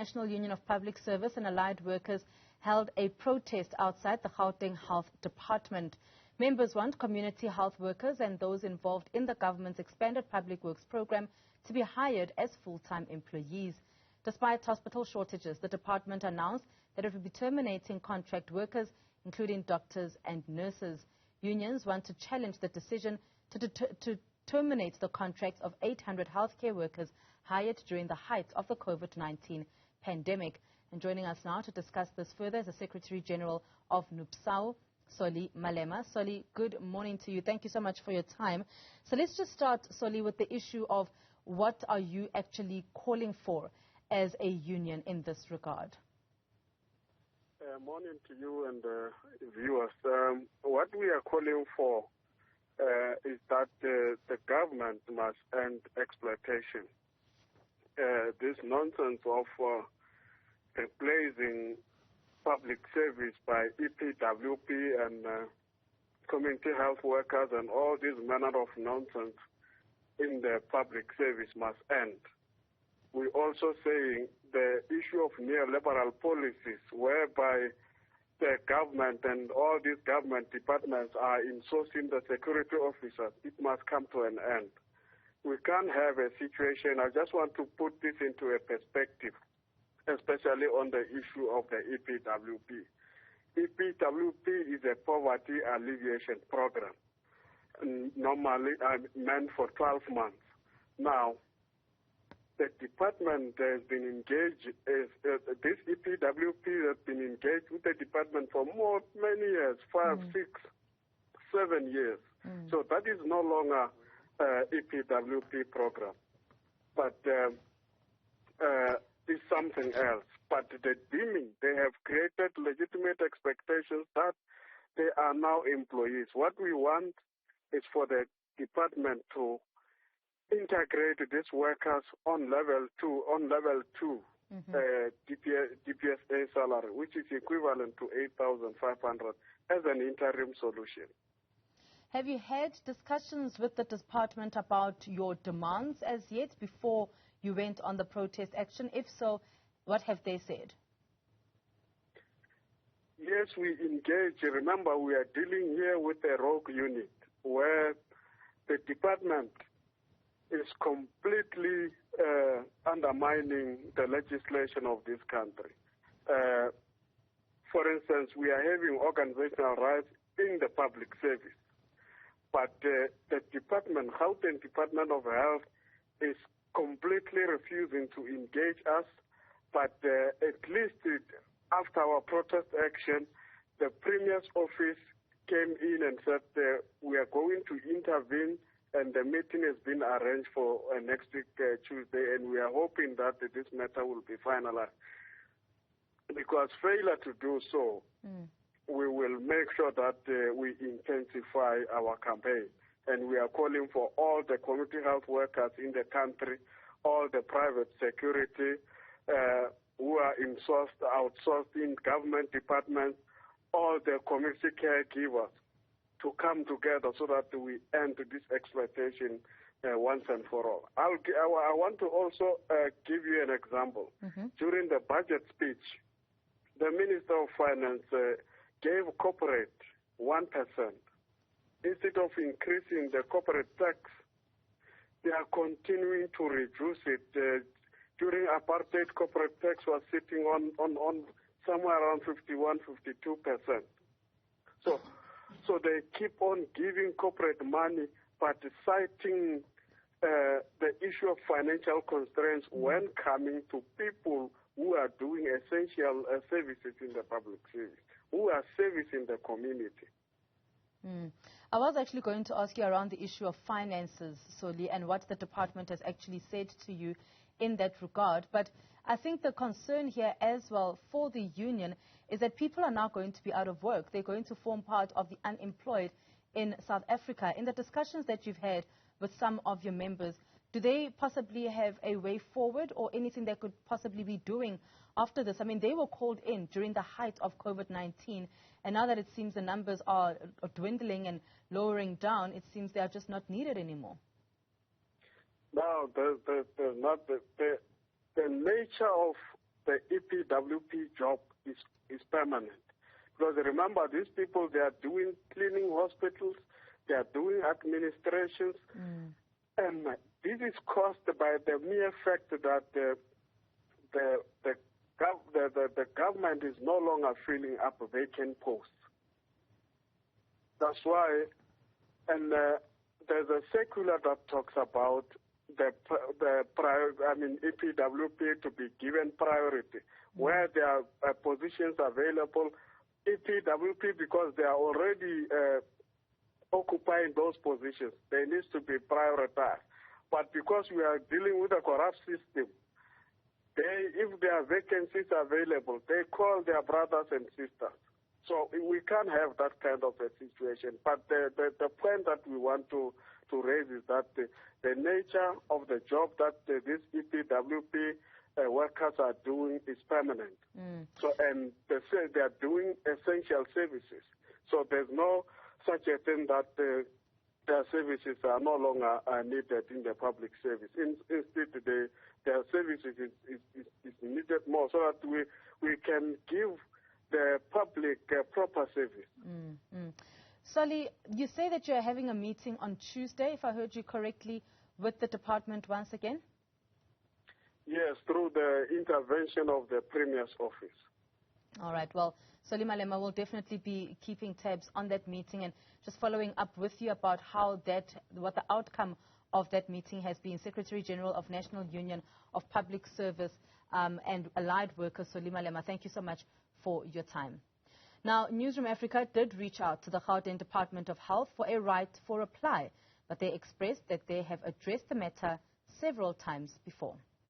National Union of Public Service and Allied Workers held a protest outside the Gauteng Health Department. Members want community health workers and those involved in the government's expanded public works program to be hired as full-time employees. Despite hospital shortages, the department announced that it will be terminating contract workers, including doctors and nurses. Unions want to challenge the decision to terminate the contracts of 800 healthcare workers hired during the height of the COVID-19 pandemic. And joining us now to discuss this further is the Secretary General of NUPSAW, Solly Malema. Solly, good morning to you. Thank you so much for your time. So let's just start, Solly, with the issue of what are you actually calling for as a union in this regard? Morning to you and viewers. What we are calling for is that the government must end exploitation. This nonsense of replacing public service by EPWP and community health workers and all this manner of nonsense in the public service must end. We're also saying the issue of neoliberal policies whereby the government and all these government departments are insourcing the security officers, it must come to an end. We can't have a situation, I just want to put this into a perspective, especially on the issue of the EPWP. EPWP is a poverty alleviation program, normally meant for 12 months. Now, the department has been engaged, this EPWP has been engaged with the department for many years, 5, 6, 7 years. So that is no longer EPWP program, but is something else. But the deeming, they have created legitimate expectations that they are now employees. What we want is for the department to integrate these workers on level 2 DPSA salary, which is equivalent to 8,500 as an interim solution. Have you had discussions with the department about your demands as yet before you went on the protest action? If so, what have they said? Yes, we engage. Remember, we are dealing here with a rogue unit where the department is completely undermining the legislation of this country. For instance, we are having organizational rights in the public service, but the department, Gauteng Department of Health, is completely refusing to engage us. But at least after our protest action, the Premier's office came in and said we are going to intervene, and the meeting has been arranged for next week, Tuesday, and we are hoping that this matter will be finalized. Because failure to do so, we will make sure that we intensify our campaign. And we are calling for all the community health workers in the country, all the private security who are outsourced in government departments, all the community caregivers, to come together so that we end this exploitation once and for all. I want to also give you an example. During the budget speech, the Minister of Finance gave corporate 1%. Instead of increasing the corporate tax, they are continuing to reduce it. During apartheid, corporate tax was sitting on somewhere around 51, 52%. So they keep on giving corporate money, but citing the issue of financial constraints when coming to people who are doing essential services in the public service, who are servicing the community. I was actually going to ask you around the issue of finances, Solly, and what the department has actually said to you in that regard. But I think the concern here as well for the union is that people are now going to be out of work. They're going to form part of the unemployed in South Africa. In the discussions that you've had with some of your members, do they possibly have a way forward or anything they could possibly be doing after this? I mean, they were called in during the height of COVID-19, and now that it seems the numbers are dwindling and lowering down, it seems they are just not needed anymore. No, the nature of the EPWP job is permanent. Because remember, these people, they are doing cleaning hospitals, they are doing administrations, and this is caused by the mere fact that the government is no longer filling up vacant posts. That's why, and there's a circular that talks about EPWP to be given priority where there are positions available. EPWP, because they are already occupying those positions, they need to be prioritized. But because we are dealing with a corrupt system, if there are vacancies available, they call their brothers and sisters. So we can't have that kind of a situation. But the point that we want to raise is that the nature of the job that these EPWP workers are doing is permanent. So, and they are doing essential services. So there's no such a thing that their services are no longer needed in the public service. Instead, their services is needed more so that we can give the public proper service. Solly, you say that you're having a meeting on Tuesday, if I heard you correctly, with the department once again? Yes, through the intervention of the Premier's office. All right. Well, Solly Malema will definitely be keeping tabs on that meeting and just following up with you about what the outcome of that meeting has been. Secretary General of National Union of Public Service and Allied Workers, Solly Malema, thank you so much for your time. Now, Newzroom Afrika did reach out to the Gauteng Department of Health for a right for reply, but they expressed that they have addressed the matter several times before.